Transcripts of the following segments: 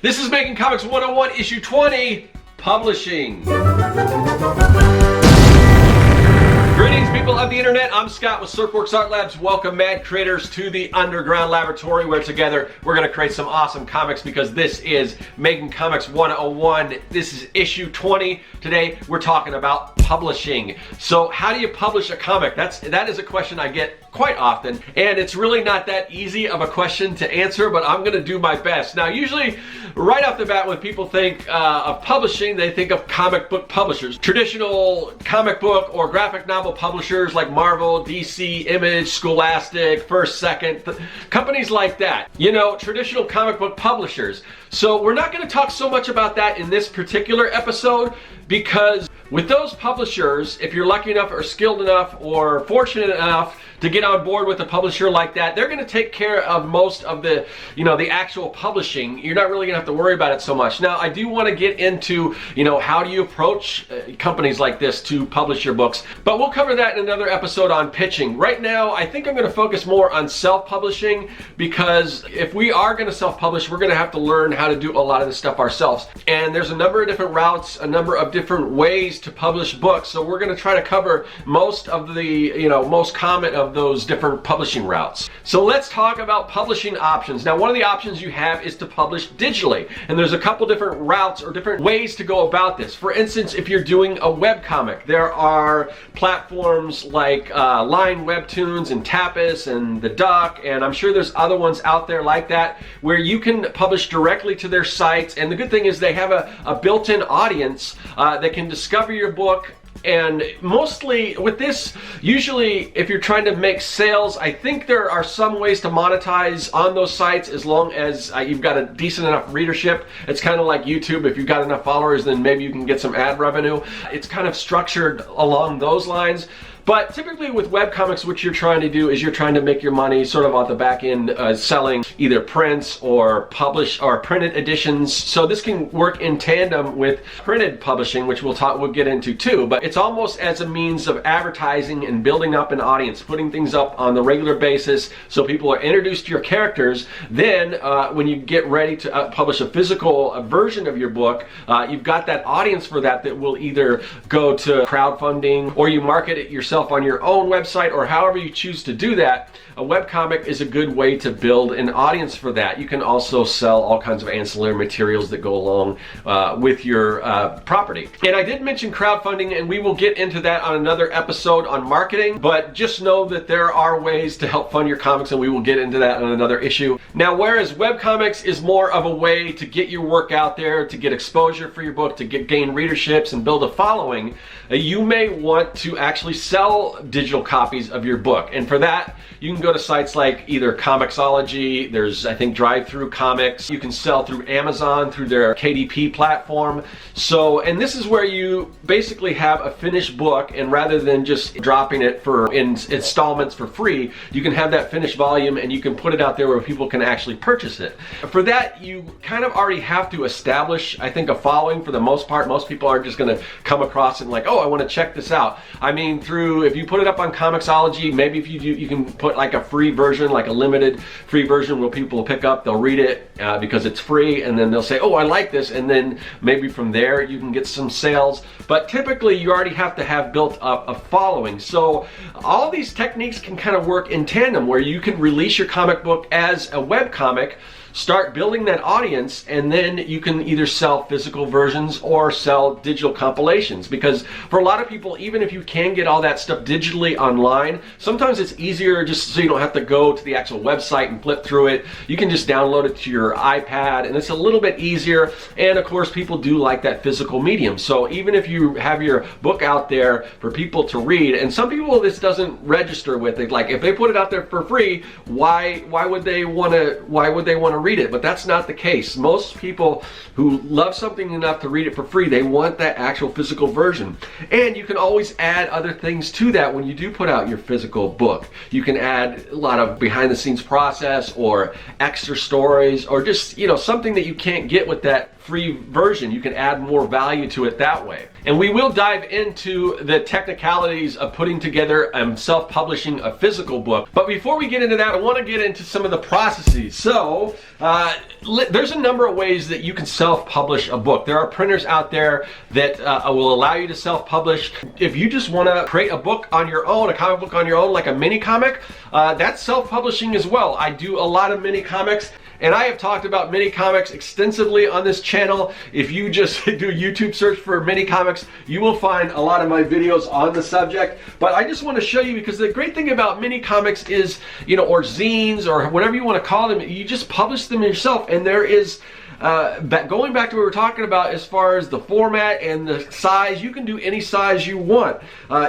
This is Making Comics 101, Issue 20, Publishing. Greetings, people of the internet. I'm Scott with Serkworks Art Labs. Welcome, mad creators, to the underground laboratory where together we're going to create some awesome comics, because this is Making Comics 101. This is issue 20. Today we're talking about publishing. So how do you publish a comic? That is a question I get quite often, and it's really not that easy of a question to answer, but I'm going to do my best. Now, usually right off the bat when people think of publishing, they think of comic book publishers. Traditional comic book or graphic novel publishers like Marvel, DC, Image, Scholastic, First, Second, companies like that. You know, traditional comic book publishers. So we're not going to talk so much about that in this particular episode, because with those publishers, if you're lucky enough or skilled enough or fortunate enough to get on board with a publisher like that, they're going to take care of most of the, the actual publishing. You're not really going to have to worry about it so much. Now, I do want to get into, how do you approach companies like this to publish your books, but we'll cover that in another episode on pitching. Right now, I think I'm going to focus more on self-publishing, because if we are going to self-publish, we're going to have to learn how to do a lot of this stuff ourselves. And there's a number of different routes, a number of different ways to publish books. So we're going to try to cover most of the, most common of those different publishing routes. So let's talk about publishing options. Now, one of the options you have is to publish digitally. And there's a couple different routes or different ways to go about this. For instance, if you're doing a webcomic, there are platforms like Line Webtoons and Tapas and The Duck, and I'm sure there's other ones out there like that where you can publish directly to their sites. And the good thing is they have a built-in audience that can discover your book. And mostly with this, usually if you're trying to make sales, I think there are some ways to monetize on those sites as long as you've got a decent enough readership. It's kind of like YouTube. If you've got enough followers, then maybe you can get some ad revenue. It's kind of structured along those lines. But typically with webcomics, what you're trying to do is you're trying to make your money sort of on the back end, selling either prints or printed editions. So this can work in tandem with printed publishing, which we'll get into too. But it's almost as a means of advertising and building up an audience, putting things up on the regular basis so people are introduced to your characters. Then when you get ready to publish a physical version of your book, you've got that audience for that will either go to crowdfunding, or you market it yourself on your own website, or however you choose to do that. A webcomic is a good way to build an audience for that. You can also sell all kinds of ancillary materials that go along with your property. And I did mention crowdfunding, and we will get into that on another episode on marketing, but just know that there are ways to help fund your comics, and we will get into that on another issue. Now, whereas webcomics is more of a way to get your work out there, to get exposure for your book, to gain readerships and build a following, you may want to actually sell digital copies of your book. And for that, you can go to sites like either Comixology, there's, I think, Drive-Thru Comics. You can sell through Amazon, through their KDP platform. So, and this is where you basically have a finished book, and rather than just dropping it in installments for free, you can have that finished volume and you can put it out there where people can actually purchase it. For that, you kind of already have to establish, I think, a following for the most part. Most people aren't just going to come across it and like, oh, I want to check this out. I mean, if you put it up on Comixology, maybe if you do, you can put like a free version, like a limited free version where people will pick up, they'll read it because it's free, and then they'll say, oh, I like this, and then maybe from there you can get some sales. But typically you already have to have built up a following. So all these techniques can kind of work in tandem, where you can release your comic book as a web comic, start building that audience, and then you can either sell physical versions or sell digital compilations. Because for a lot of people, even if you can get all that stuff digitally online, sometimes it's easier just so you don't have to go to the actual website and flip through it. You can just download it to your iPad, and it's a little bit easier. And of course, people do like that physical medium. So even if you have your book out there for people to read, and some people this doesn't register with it, like if they put it out there for free, why would they want to read it? But that's not the case. Most people who love something enough to read it for free, they want that actual physical version. And you can always add other things to that when you do put out your physical book. You can add a lot of behind the scenes process or extra stories, or just, something that you can't get with that free version. You can add more value to it that way. And we will dive into the technicalities of putting together and self-publishing a physical book. But before we get into that, I want to get into some of the processes. So There's a number of ways that you can self-publish a book. There are printers out there that will allow you to self-publish. If you just want to create a book on your own, a comic book on your own, like a mini comic, that's self-publishing as well. I do a lot of mini comics, and I have talked about mini comics extensively on this channel. If you just do a YouTube search for mini comics, you will find a lot of my videos on the subject. But I just want to show you, because the great thing about mini comics is, you know, or zines, or whatever you want to call them, you just publish them yourself. And there is, going back to what we were talking about as far as the format and the size, you can do any size you want.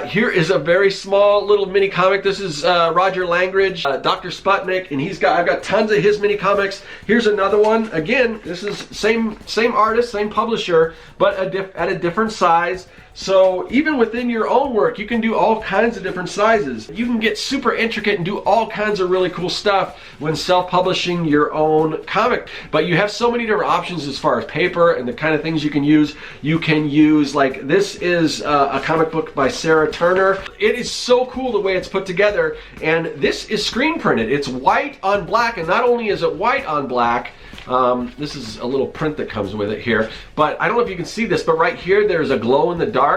Here is a very small little mini comic. This is Roger Langridge, Dr. Sputnik, and I've got tons of his mini comics. Here's another one. Again, this is same artist, same publisher, but at a different size. So even within your own work, you can do all kinds of different sizes. You can get super intricate and do all kinds of really cool stuff when self-publishing your own comic. But you have so many different options as far as paper and the kind of things you can use. You can use, like, this is a comic book by Sarah Turner. It is so cool the way it's put together, and this is screen printed. It's white on black, and not only is it white on black, this is a little print that comes with it here, but I don't know if you can see this, but right here there's a glow-in-the-dark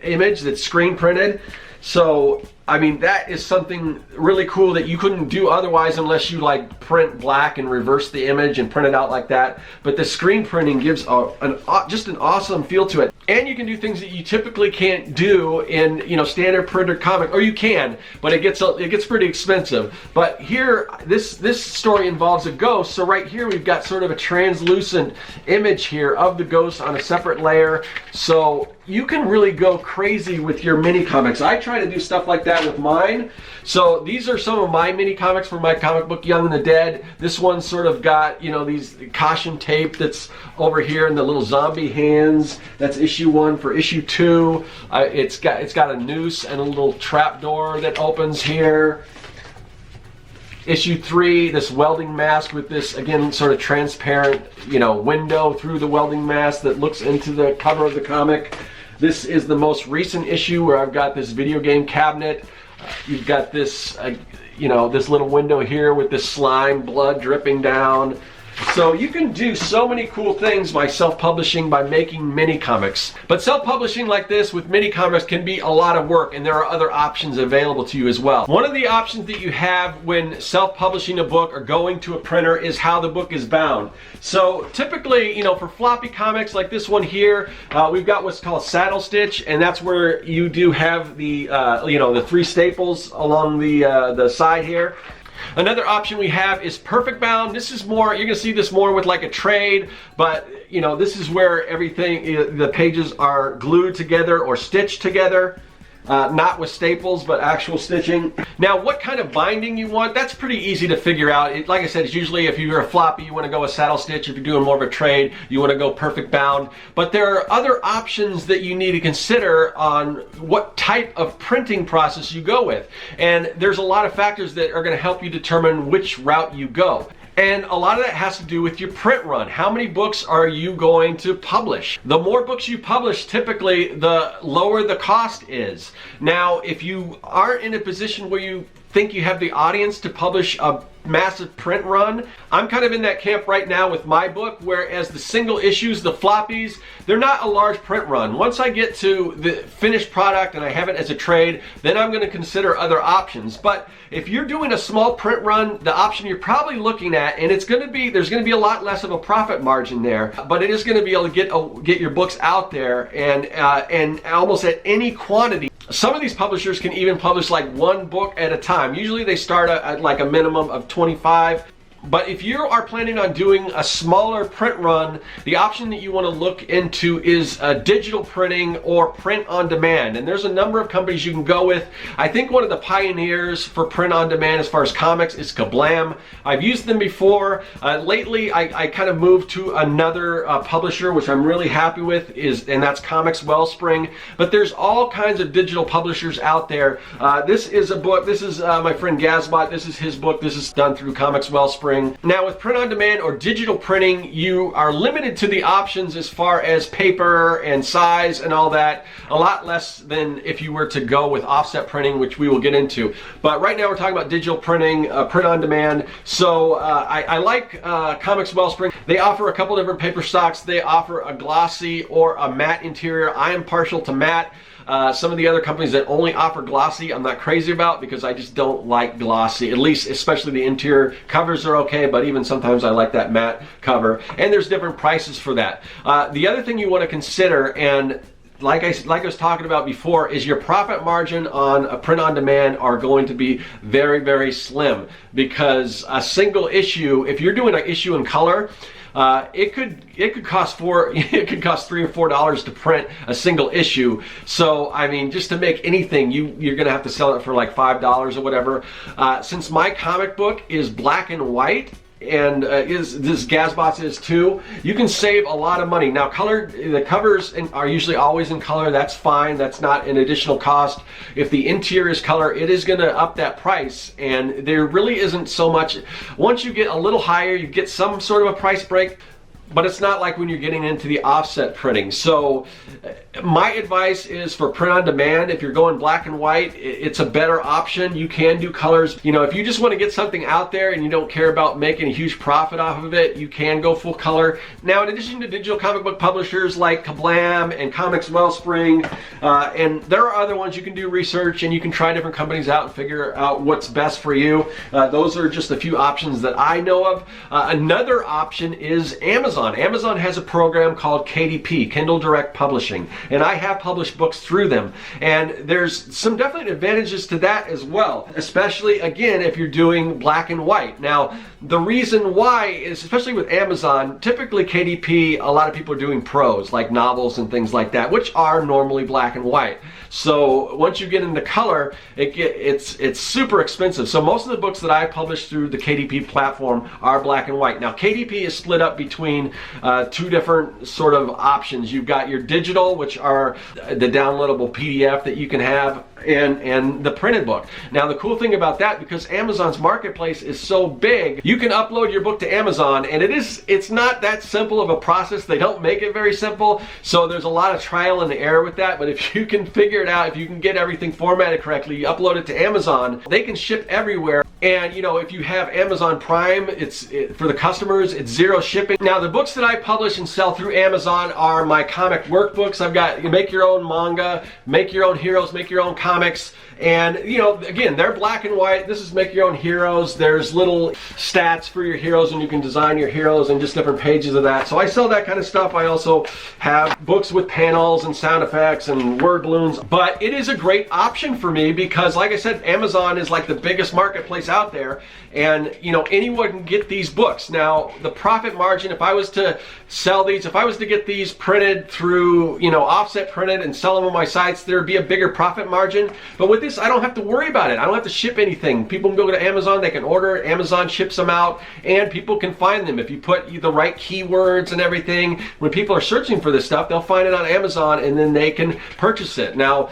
image that's screen printed. So I mean, that is something really cool that you couldn't do otherwise unless you like print black and reverse the image and print it out like that. But the screen printing gives just an awesome feel to it. And you can do things that you typically can't do in, you know, standard printer comic, or you can, but it gets pretty expensive. But here, this story involves a ghost. So right here we've got sort of a translucent image here of the ghost on a separate layer. So you can really go crazy with your mini comics. I try to do stuff like that with mine. So these are some of my mini comics for my comic book Young and the Dead. This one's sort of got, you know, these caution tape that's over here and the little zombie hands. That's issue 1. For issue 2, it's got a noose and a little trap door that opens here. Issue 3, this welding mask with this, again, sort of transparent, you know, window through the welding mask that looks into the cover of the comic. This is the most recent issue where I've got this video game cabinet. You've got this, you know, this little window here with this slime blood dripping down. So you can do so many cool things by self-publishing, by making mini comics. But self-publishing like this with mini comics can be a lot of work, and there are other options available to you as well. One of the options that you have when self-publishing a book or going to a printer is how the book is bound. So typically, you know, for floppy comics like this one here, we've got what's called saddle stitch, and that's where you do have the, you know, the 3 staples along the side here. Another option we have is perfect bound. This is more, you're going to see this more with like a trade, but you know, this is where everything, the pages are glued together or stitched together. Not with staples, but actual stitching. Now, what kind of binding you want, that's pretty easy to figure out. Like I said, it's usually if you're a floppy, you want to go with saddle stitch. If you're doing more of a trade, you want to go perfect bound. But there are other options that you need to consider on what type of printing process you go with. And there's a lot of factors that are going to help you determine which route you go. And a lot of that has to do with your print run. How many books are you going to publish? The more books you publish, typically the lower the cost is. Now, if you aren't in a position where you think you have the audience to publish a massive print run, I'm kind of in that camp right now with my book, whereas the single issues, the floppies, they're not a large print run. Once I get to the finished product and I have it as a trade, then I'm going to consider other options. But if you're doing a small print run, the option you're probably looking at, and it's going to be, there's going to be a lot less of a profit margin there, but it is going to be able to get your books out there and almost at any quantity. Some of these publishers can even publish like 1 book at a time. Usually they start at like a minimum of 25. But if you are planning on doing a smaller print run, the option that you want to look into is digital printing or print on demand. And there's a number of companies you can go with. I think one of the pioneers for print on demand as far as comics is Kablam. I've used them before. Lately, I kind of moved to another publisher, which I'm really happy with, and that's Comics Wellspring. But there's all kinds of digital publishers out there. This is a book. This is my friend Gazbot. This is his book. This is done through Comics Wellspring. Wellspring. Now with print on demand or digital printing, you are limited to the options as far as paper and size and all that, a lot less than if you were to go with offset printing, which we will get into. But right now we're talking about digital printing, print on demand. So I like Comics Wellspring. They offer a couple different paper stocks. They offer a glossy or a matte interior. I am partial to matte. Some of the other companies that only offer glossy, I'm not crazy about because I just don't like glossy, at least especially the interior covers are okay, but even sometimes I like that matte cover, and there's different prices for that. The other thing you want to consider, and like I was talking about before, is your profit margin on a print on demand are going to be very, very slim, because a single issue, if you're doing an issue in color, it could cost $3 or $4 to print a single issue. So I mean, just to make anything, you're gonna have to sell it for like $5 or whatever. Since my comic book is black and white, and this Gazbots is too, you can save a lot of money. Now the covers are usually always in color. That's fine, that's not an additional cost. If the interior is color, it is gonna up that price, and there really isn't so much. Once you get a little higher, you get some sort of a price break, but it's not like when you're getting into the offset printing. So my advice is for print on demand, if you're going black and white, it's a better option. You can do colors. You know, if you just want to get something out there and you don't care about making a huge profit off of it, you can go full color. Now, in addition to digital comic book publishers like Kablam and Comics Wellspring, and there are other ones, you can do research and you can try different companies out and figure out what's best for you. Those are just a few options that I know of. Another option is Amazon. Amazon has a program called KDP, Kindle Direct Publishing, and I have published books through them, and there's some definite advantages to that as well, especially again if you're doing black and white. Now the reason why is, especially with Amazon, typically KDP, a lot of people are doing prose like novels and things like that, which are normally black and white. So once you get into color, it's super expensive. So most of the books that I publish through the KDP platform are black and white. Now KDP is split up between two different sort of options. You've got your digital, which are the downloadable PDF that you can have, and the printed book. Now the cool thing about that, because Amazon's marketplace is so big, you can upload your book to Amazon, and it's not that simple of a process. They don't make it very simple, so there's a lot of trial and error with that. But if you can figure it out, if you can get everything formatted correctly, you upload it to Amazon, they can ship everywhere. And you know, if you have Amazon Prime, for the customers, it's zero shipping. Now the books that I publish and sell through Amazon are my comic workbooks. I've got make your own manga, make your own heroes, make your own comics. And you know, again, they're black and white. This is make your own heroes. There's little stats for your heroes, and you can design your heroes and just different pages of that. So I sell that kind of stuff. I also have books with panels and sound effects and word balloons. But it is a great option for me because, like I said, Amazon is like the biggest marketplace out there, and you know, anyone can get these books. Now the profit margin, if I was to sell these, if I was to get these printed through, you know, offset printed and sell them on my sites, there'd be a bigger profit margin. But with this, I don't have to worry about it. I don't have to ship anything. People can go to Amazon, they can order it, Amazon ships them out, and people can find them. If you put the right keywords and everything, when people are searching for this stuff, they'll find it on Amazon and then they can purchase it. Now,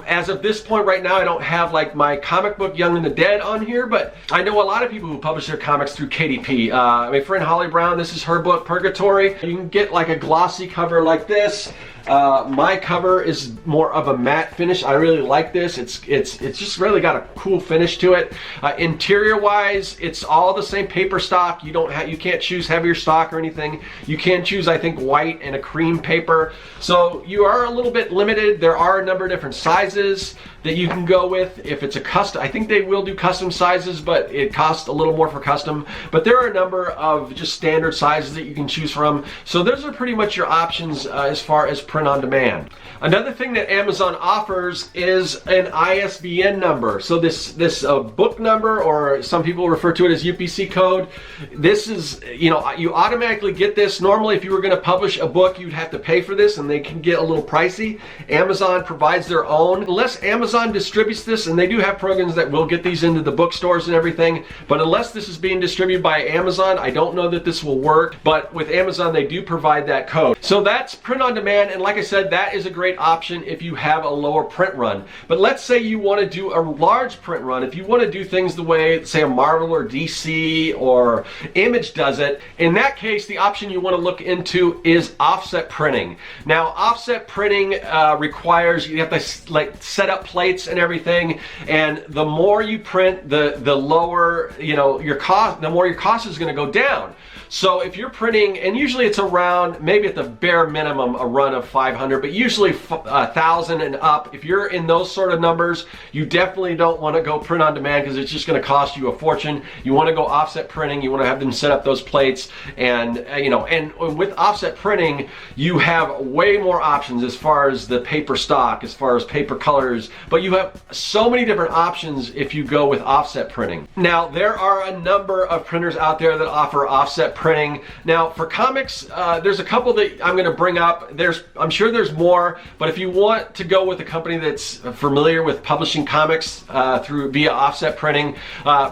as of this point right now, I don't have like my comic book Young and the Dead on here, but I know a lot of people who publish their comics through KDP. My friend Holly Brown, this is her book, Purgatory. You can get like a glossy cover like this. My cover is more of a matte finish. I really like this. It's just really got a cool finish to it. Interior wise, it's all the same paper stock. You can't choose heavier stock or anything. You can choose, I think, white and a cream paper. So you are a little bit limited. There are a number of different sizes that you can go with. If it's a custom, I think they will do custom sizes, but it costs a little more for custom. But there are a number of just standard sizes that you can choose from. So those are pretty much your options as far as print on demand. Another thing that Amazon offers is an ISBN number. So this book number, or some people refer to it as UPC code. This is, you know, you automatically get this. Normally, if you were going to publish a book, you'd have to pay for this, and they can get a little pricey. Amazon provides their own. Unless Amazon distributes this, and they do have programs that will get these into the bookstores and everything, but unless this is being distributed by Amazon, I don't know that this will work. But with Amazon, they do provide that code. So that's print on demand. And and like I said, that is a great option if you have a lower print run. But let's say you want to do a large print run. If you want to do things the way, say, a Marvel or DC or Image does it, in that case, the option you want to look into is offset printing. Now, offset printing requires you have to like set up plates and everything, and the more you print, the lower, you know, your cost, the more your cost is going to go down. So if you're printing, and usually it's around, maybe at the bare minimum, a run of 500, but usually 1,000 and up. If you're in those sort of numbers, you definitely don't want to go print on demand because it's just going to cost you a fortune. You want to go offset printing. You want to have them set up those plates, and you know, and with offset printing, you have way more options as far as the paper stock, as far as paper colors, but you have so many different options if you go with offset printing. Now, there are a number of printers out there that offer offset printing. Now, for comics, there's a couple that I'm going to bring up. I'm sure there's more, but if you want to go with a company that's familiar with publishing comics via offset printing,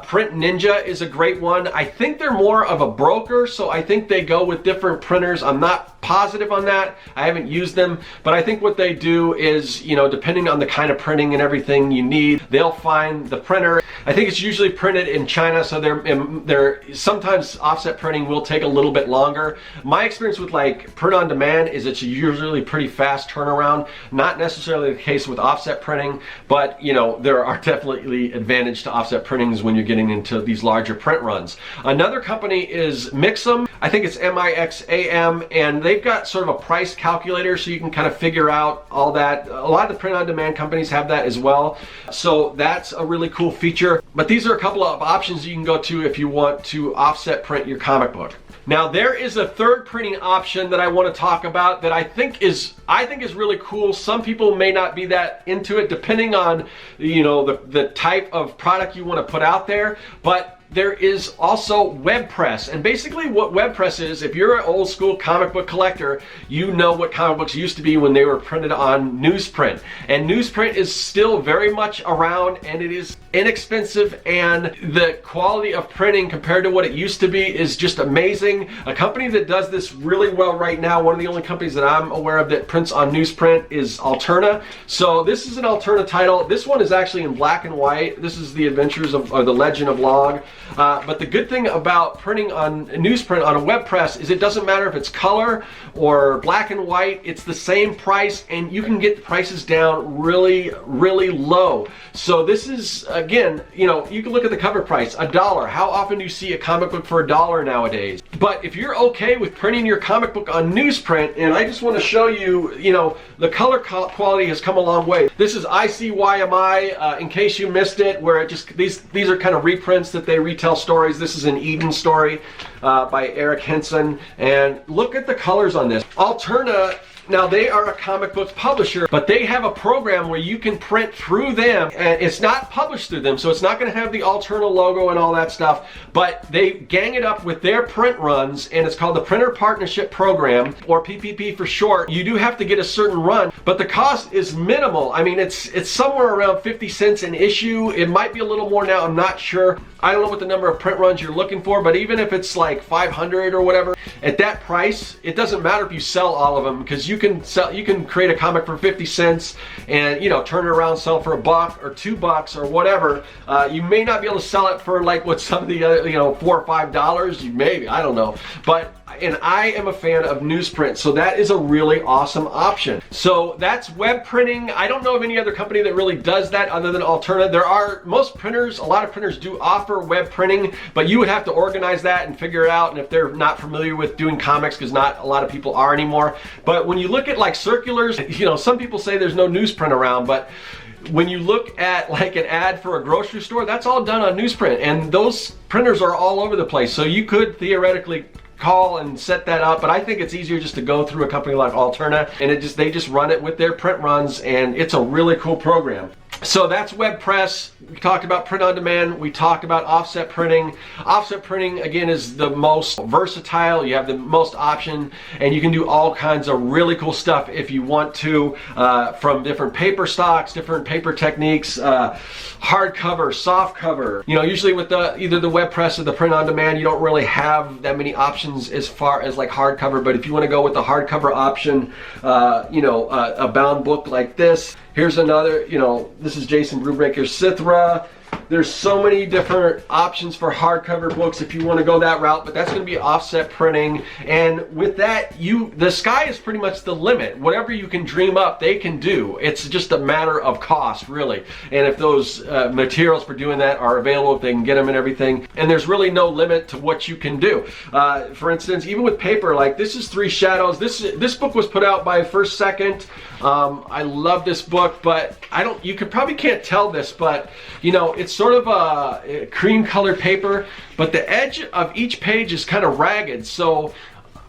Print Ninja is a great one. I think they're more of a broker, so I think they go with different printers. I'm not positive on that. I haven't used them, but I think what they do is, you know, depending on the kind of printing and everything you need, they'll find the printer. I think it's usually printed in China, so they're sometimes offset printing will take a little bit longer. My experience with like print on demand is it's usually pretty fast turnaround. Not necessarily the case with offset printing, but you know, there are definitely advantage to offset printings when you're getting into these larger print runs. Another company is Mixam. I think it's Mixam, and they've got sort of a price calculator so you can kind of figure out all that. A lot of the print on demand companies have that as well. So that's a really cool feature. But these are a couple of options you can go to if you want to offset print your comic book. Now, there is a third printing option that I want to talk about that I think is really cool. Some people may not be that into it, depending on, you know, the type of product you want to put out there. But there is also WebPress, and basically what WebPress is, if you're an old school comic book collector, you know what comic books used to be when they were printed on newsprint. And newsprint is still very much around, and it is inexpensive, and the quality of printing compared to what it used to be is just amazing. A company that does this really well right now, one of the only companies that I'm aware of that prints on newsprint, is Alterna. So this is an Alterna title. This one is actually in black and white. This is the Adventures of, or the Legend of Log. But the good thing about printing on newsprint on a web press is it doesn't matter if it's color or black and white, it's the same price, and you can get the prices down really, really low. So this is, again, you know, you can look at the cover price, $1. How often do you see a comic book for $1 nowadays? But if you're okay with printing your comic book on newsprint, and I just want to show you, you know, the color quality has come a long way. This is ICYMI, in case you missed it, where it just, these are kind of reprints that they retell stories. This is an Eden story by Eric Henson, and look at the colors on this. Alterna, now they are a comic book publisher, but they have a program where you can print through them, and it's not published through them, so it's not going to have the Alterna logo and all that stuff, but they gang it up with their print runs, and it's called the Printer Partnership Program, or PPP for short. You do have to get a certain run, but the cost is minimal. I mean, it's somewhere around 50 cents an issue. It might be a little more now, I'm not sure. I don't know what the number of print runs you're looking for, but even if it's like 500 or whatever, at that price, it doesn't matter if you sell all of them, because you can create a comic for 50 cents and, you know, turn it around, sell for $1 or $2 or whatever. You may not be able to sell it for like what some of the other, you know, $4 or $5. You maybe, I don't know, but. And I am a fan of newsprint, so that is a really awesome option. So that's web printing. I don't know of any other company that really does that other than Alterna. There are, most printers, a lot of printers do offer web printing, but you would have to organize that and figure it out, and if they're not familiar with doing comics, because not a lot of people are anymore. But when you look at like circulars, you know, some people say there's no newsprint around, but when you look at like an ad for a grocery store, that's all done on newsprint, and those printers are all over the place. So you could theoretically call and set that up, but I think it's easier just to go through a company like Alterna, and they just run it with their print runs, and it's a really cool program. So that's web press. We talked about print on demand. We talked about offset printing. Offset printing, again, is the most versatile. You have the most option, and you can do all kinds of really cool stuff if you want to, from different paper stocks, different paper techniques, hardcover, soft cover. You know, usually with either the web press or the print on demand, you don't really have that many options as far as like hardcover. But if you want to go with the hardcover option, you know, a bound book like this. Here's another, you know, this is Jason Brubaker's Cithra. There's so many different options for hardcover books if you want to go that route, but that's going to be offset printing. And with that, the sky is pretty much the limit. Whatever you can dream up, they can do. It's just a matter of cost, really. And if those materials for doing that are available, if they can get them and everything, and there's really no limit to what you can do. For instance, even with paper, like this is Three Shadows. This book was put out by First Second. I love this book, but you probably can't tell this, but you know, it's sort of a cream colored paper, but the edge of each page is kind of ragged. So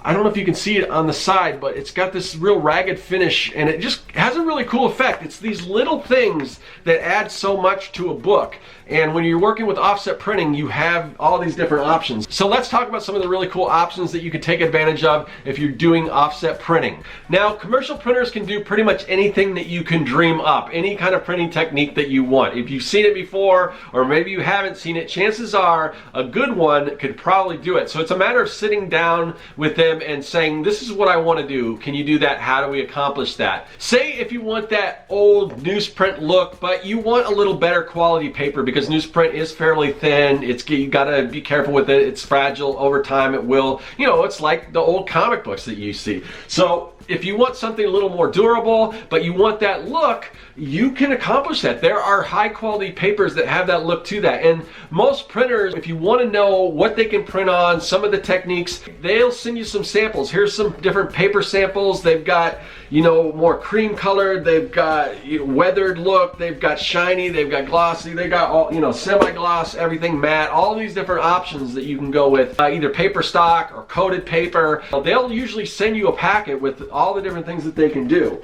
I don't know if you can see it on the side, but it's got this real ragged finish, and it just has a really cool effect. It's these little things that add so much to a book. And when you're working with offset printing, you have all these different options. So let's talk about some of the really cool options that you can take advantage of if you're doing offset printing. Now, commercial printers can do pretty much anything that you can dream up, any kind of printing technique that you want. If you've seen it before, or maybe you haven't seen it, chances are a good one could probably do it. So it's a matter of sitting down with them and saying, this is what I want to do. Can you do that? How do we accomplish that? Say if you want that old newsprint look, but you want a little better quality paper, because newsprint is fairly thin. You gotta be careful with it. It's fragile. Over time it will, you know, it's like the old comic books that you see. So if you want something a little more durable, but you want that look, you can accomplish that. There are high quality papers that have that look to that. And most printers, if you want to know what they can print on, some of the techniques, they'll send you some samples. Here's some different paper samples. They've got, you know, more cream colored, they've got, you know, weathered look, they've got shiny, they've got glossy, they got all, you know, semi-gloss, everything matte, all of these different options that you can go with, either paper stock or coated paper. They'll usually send you a packet with all the different things that they can do.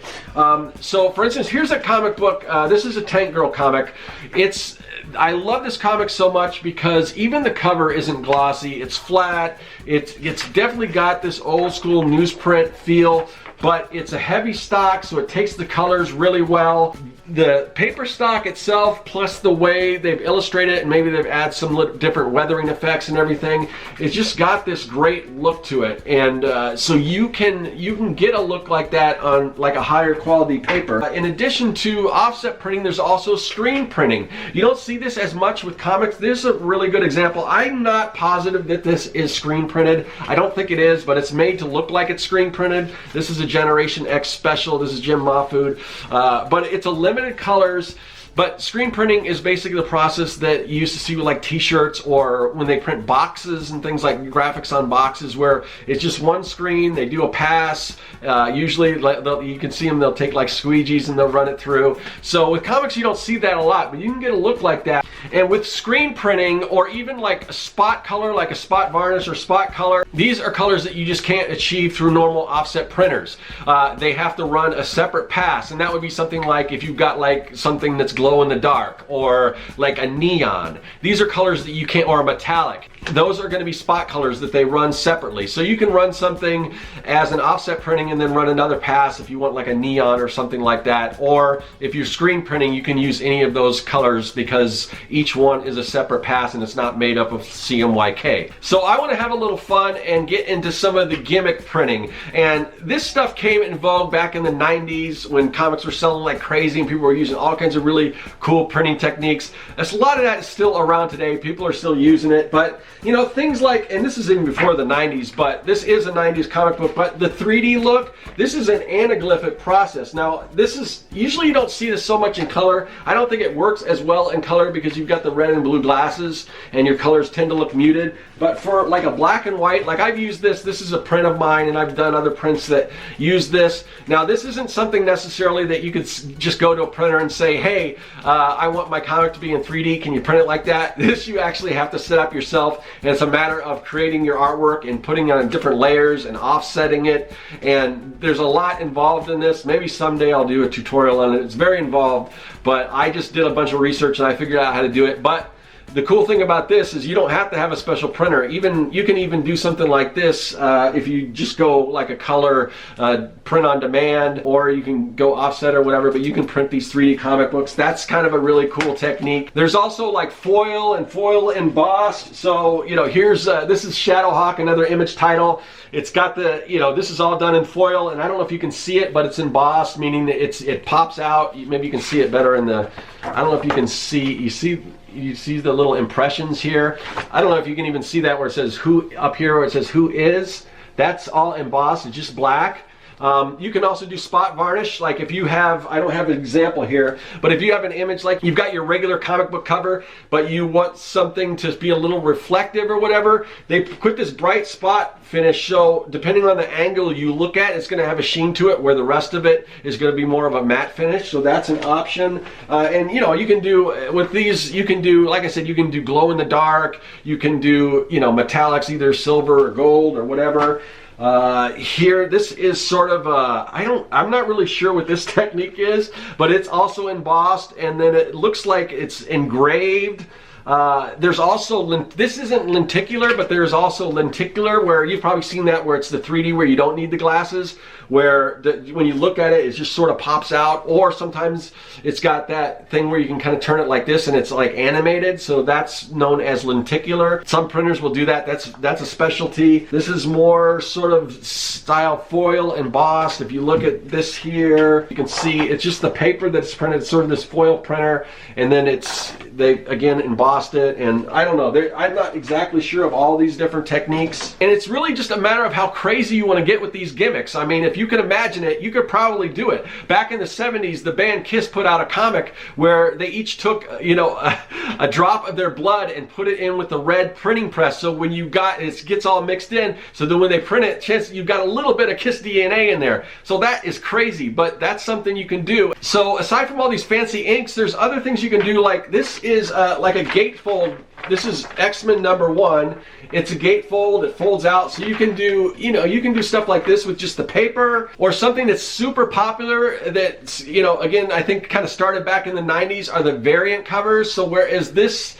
So for instance, here's a comic book. This is a Tank Girl comic. I love this comic so much because even the cover isn't glossy. It's flat. It's definitely got this old school newsprint feel, but it's a heavy stock, so it takes the colors really well. The paper stock itself, plus the way they've illustrated it, and maybe they've added some different weathering effects and everything, it's just got this great look to it. And so you can get a look like that on like a higher quality paper. In addition to offset printing, there's also screen printing. You don't see this as much with comics. This is a really good example. I'm not positive that this is screen printed. I don't think it is, but it's made to look like it's screen printed. This is a Generation X special. This is Jim Mahfood, but it's a limited colors. But screen printing is basically the process that you used to see with like t-shirts, or when they print boxes and things like graphics on boxes, where it's just one screen, they do a pass. Usually you can see them, they'll take like squeegees and they'll run it through. So with comics you don't see that a lot, but you can get a look like that. And with screen printing, or even like a spot color, like a spot varnish or spot color, these are colors that you just can't achieve through normal offset printers. They have to run a separate pass, and that would be something like if you've got like something that's glow in the dark, or like a neon. These are colors that you can't, or a metallic. Those are going to be spot colors that they run separately. So you can run something as an offset printing and then run another pass if you want like a neon or something like that. Or if you're screen printing, you can use any of those colors because each one is a separate pass and it's not made up of CMYK. So I want to have a little fun and get into some of the gimmick printing. And this stuff came in vogue back in the 90s when comics were selling like crazy and people were using all kinds of really cool printing techniques. A lot of that is still around today. People are still using it, but you know, things like, and this is even before the 90s, but this is a 90s comic book, but the 3D look, this is an anaglyphic process. Now, this is, usually you don't see this so much in color. I don't think it works as well in color because you've you've got the red and blue glasses and your colors tend to look muted. But for like a black and white, like I've used this is a print of mine, and I've done other prints that use this. Now this isn't something necessarily that you could just go to a printer and say, hey, I want my comic to be in 3D, can you print it like that? This you actually have to set up yourself, and it's a matter of creating your artwork and putting it on different layers and offsetting it, and there's a lot involved in this. Maybe someday I'll do a tutorial on it. It's very involved, but I just did a bunch of research and I figured out how to do it. But the cool thing about this is you don't have to have a special printer. You can even do something like this if you just go like a color print on demand, or you can go offset or whatever, but you can print these 3D comic books. That's kind of a really cool technique. There's also like foil and foil embossed. So, you know, here's, this is Shadowhawk, another image title. It's got the, you know, this is all done in foil, and I don't know if you can see it, but it's embossed, meaning that it pops out. Maybe you can see it better in the, I don't know if you can see, you see the little impressions here. I don't know if you can even see that where it says who up here, where it says who is. That's all embossed. It's just black. You can also do spot varnish. Like if you have, I don't have an example here, but if you have an image like you've got your regular comic book cover, but you want something to be a little reflective or whatever, they put this bright spot finish. So depending on the angle you look at, it's going to have a sheen to it, where the rest of it is going to be more of a matte finish. So that's an option. And you know, you can do with these, you can do, like I said, you can do glow in the dark. You can do, you know, metallics, either silver or gold or whatever. Here, this is sort of I'm not really sure what this technique is, but it's also embossed, and then it looks like it's engraved. There's also, this isn't lenticular, but there's also lenticular, where you've probably seen that, where it's the 3D where you don't need the glasses, where when you look at it, it just sort of pops out. Or sometimes it's got that thing where you can kind of turn it like this and it's like animated, so that's known as lenticular. Some printers will do that. That's a specialty. This is more sort of style foil embossed. If you look at this here, you can see it's just the paper that's printed. It's sort of this foil printer, and then they again embossed it. And I don't know, I'm not exactly sure of all these different techniques, and it's really just a matter of how crazy you want to get with these gimmicks. I mean, if you can imagine it, you could probably do it. Back in the 70s, the band Kiss put out a comic where they each took, you know, a drop of their blood and put it in with the red printing press. So when you got it, gets all mixed in. So then when they print it, chance you've got a little bit of Kiss DNA in there. So that is crazy, but that's something you can do. So aside from all these fancy inks, there's other things you can do. Like this is like a gatefold. This is X-Men #1. It's a gatefold. It folds out, so you can do, you know, you can do stuff like this with just the paper, or something that's super popular. That's, you know, again, I think kind of started back in the 90s, are the variant covers. So whereas this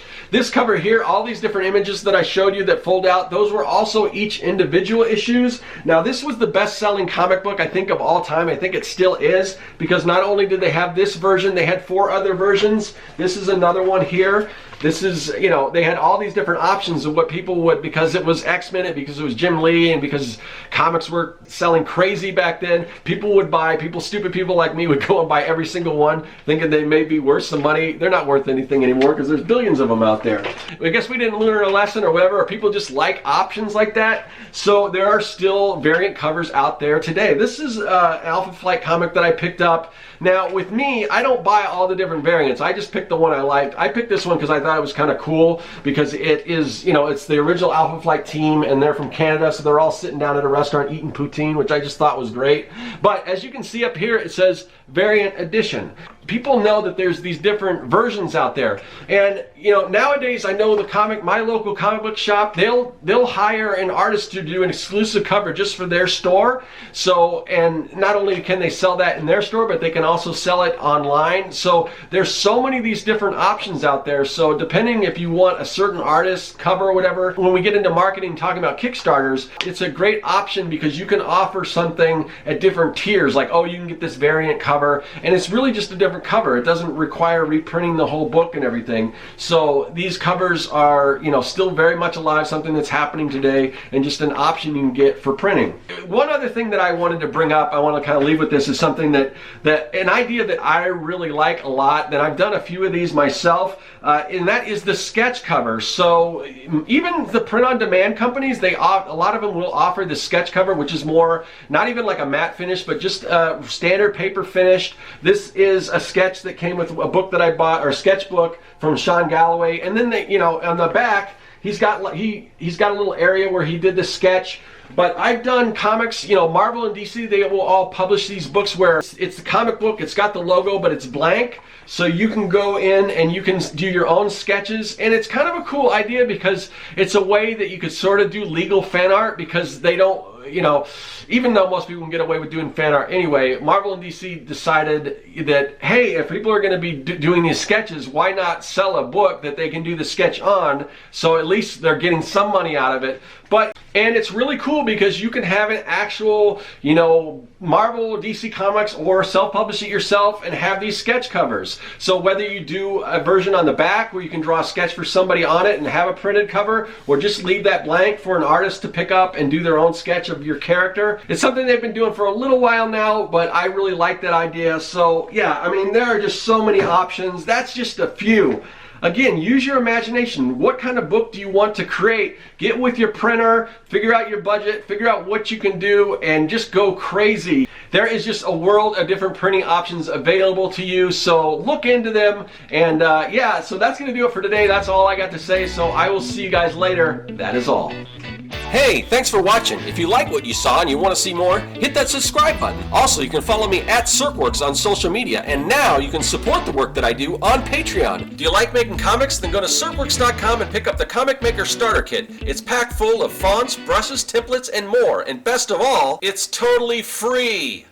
cover here, all these different images that I showed you that fold out, those were also each individual issues. Now this was the best-selling comic book, I think, of all time. I think it still is, because not only did they have this version, they had 4 other versions. This is another one here. This is, you know, they had all these different options of what people would, because it was X-Men, because it was Jim Lee, and because comics were selling crazy back then, people would buy, stupid people like me would go and buy every single one, thinking they may be worth some money. They're not worth anything anymore, because there's billions of them out there. I guess we didn't learn a lesson or whatever, or people just like options like that. So there are still variant covers out there today. This is an Alpha Flight comic that I picked up. Now with me, I don't buy all the different variants. I just picked the one I liked. I picked this one because I thought it was kind of cool, because it is, you know, it's the original Alpha Flight team, and they're from Canada, so they're all sitting down at a restaurant eating poutine, which I just thought was great. But as you can see up here, it says Variant Edition. People know that there's these different versions out there, and you know, nowadays I know my local comic book shop, they'll hire an artist to do an exclusive cover just for their store. So, and not only can they sell that in their store, but they can also sell it online. So there's so many of these different options out there. So depending if you want a certain artist cover or whatever, when we get into marketing, talking about Kickstarters, it's a great option, because you can offer something at different tiers, like, oh, you can get this variant cover, and it's really just a different cover. It doesn't require reprinting the whole book and everything. So these covers are, you know, still very much alive, something that's happening today, and just an option you can get for printing. One other thing that I wanted to bring up, I want to kind of leave with this, is something that an idea that I really like a lot, that I've done a few of these myself, and that is the sketch sketch cover. So even the print-on-demand companies, a lot of them will offer the sketch cover, which is more, not even like a matte finish, but just standard paper finished. This is a sketch that came with a book that I bought, or a sketchbook from Sean Galloway. And then they, you know, on the back, he's got a little area where he did the sketch. But I've done comics, you know, Marvel and DC, they will all publish these books where it's the comic book, it's got the logo, but it's blank. So you can go in and you can do your own sketches. And it's kind of a cool idea because it's a way that you could sort of do legal fan art, because they don't, you know, even though most people can get away with doing fan art anyway, Marvel and DC decided that, hey, if people are going to be doing these sketches, why not sell a book that they can do the sketch on? So at least they're getting some money out of it. And it's really cool because you can have an actual, you know, Marvel, DC Comics, or self-publish it yourself and have these sketch covers. So whether you do a version on the back where you can draw a sketch for somebody on it and have a printed cover, or just leave that blank for an artist to pick up and do their own sketch of your character. It's something they've been doing for a little while now, but I really like that idea. So yeah, I mean, there are just so many options. That's just a few. Again, use your imagination. What kind of book do you want to create? Get with your printer, figure out your budget, figure out what you can do, and just go crazy. There is just a world of different printing options available to you, so look into them. And yeah, so that's going to do it for today. That's all I got to say, so I will see you guys later. That is all. Hey, thanks for watching. If you like what you saw and you want to see more, hit that subscribe button. Also, you can follow me at Serkworks on social media, and now you can support the work that I do on Patreon. Do you like making comics? Then go to Serkworks.com and pick up the Comic Maker Starter Kit. It's packed full of fonts, brushes, templates, and more. And best of all, it's totally free.